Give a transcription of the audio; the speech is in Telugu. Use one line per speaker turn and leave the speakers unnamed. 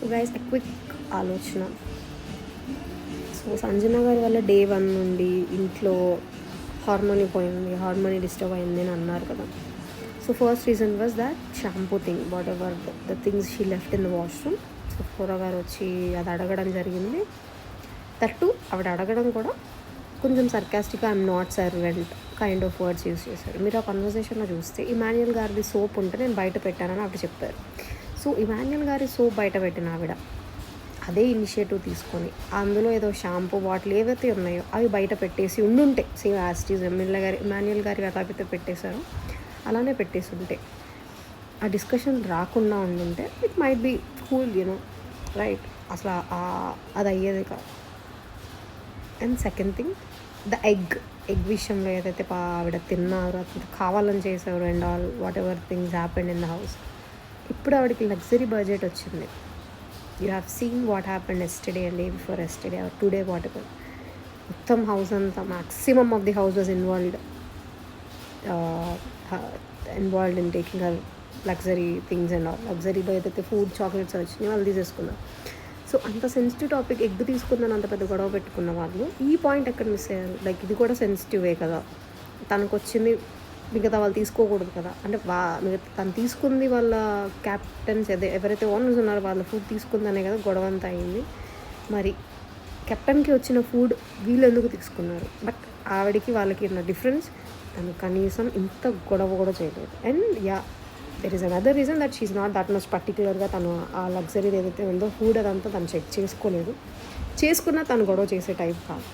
సో గైస్ క్విక్ ఆలోచన. సో సంజన గారి వల్ల డే 1 నుండి ఇంట్లో హార్మోనీ పోయింది, హార్మోనీ డిస్టర్బ్ అయింది అని అన్నారు కదా. So first reason was that shampoo thing, whatever the things she left in the washroom. So Flora garu వచ్చి అది అడగడం జరిగింది. దట్టు ఆవిడ అడగడం కూడా కొంచెం సర్కాస్టిక్గా I'm not servant kind of words use చేశారు. మీరు ఆ కన్వర్జేషన్లో చూస్తే ఇమాన్యుయల్ గారిది సోప్ ఉంటే నేను బయట పెట్టానని ఆవిడ చెప్పారు. సో ఇమాన్యుయల్ గారి సోప్ బయట పెట్టిన ఆవిడ అదే ఇనిషియేటివ్ తీసుకొని అందులో ఏదో షాంపూ బాటిల్ ఏవైతే ఉన్నాయో అవి బయట పెట్టేసి ఉండుంటే సేమ్ యాస్టీజ్ ఇమాన్యుయల్ గారి ఎలాగైతే పెట్టేశారో అలానే పెట్టేసి ఉంటే ఆ డిస్కషన్ రాకుండా ఉండుంటే it might be cool right. అసలు అది అయ్యేది కాదు. And second thing, the egg విషయంలో ఏదైతే ఆవిడ తిన్నారో అది కావాలని చేశారు and all whatever things happened in the house. ఇప్పుడు ఆవిడకి లగ్జరీ బడ్జెట్ వచ్చింది. You have seen what happened yesterday and day before yesterday or today whatever. మొత్తం హౌస్ అంతా maximum of the house was involved in taking her luxury things and all. లగ్జరీలో ఏదైతే ఫుడ్ చాక్లెట్స్ వచ్చినాయో వాళ్ళు తీసేసుకున్నారు. సో అంత సెన్సిటివ్ టాపిక్ ఎగ్ తీసుకుందని అంత పెద్ద గొడవ పెట్టుకున్న వాళ్ళు ఈ పాయింట్ ఎక్కడ మిస్ అయ్యారు? లైక్ ఇది కూడా సెన్సిటివే కదా, తనకు వచ్చింది మిగతా వాళ్ళు తీసుకోకూడదు కదా. అంటే తను తీసుకుంది వాళ్ళ క్యాప్టెన్స్ ఎవరైతే ఓనర్స్ ఉన్నారో వాళ్ళ ఫుడ్ తీసుకుందనే కదా గొడవ అంతా అయింది. మరి కెప్టెన్కి వచ్చిన ఫుడ్ వీళ్ళు ఎందుకు తీసుకున్నారు? బట్ ఆవిడకి వాళ్ళకి ఉన్న డిఫరెన్స్, తను కనీసం ఇంత గొడవ కూడా చేయలేదు. And there is another reason that she's not that much పర్టికులర్గా తను ఆ లగ్జరీ ఏదైతే ఉందో ఫుడ్ అదంతా తను చెక్ చేసుకోలేదు. చేసుకున్నా తను గొడవ చేసే టైప్ కాదు.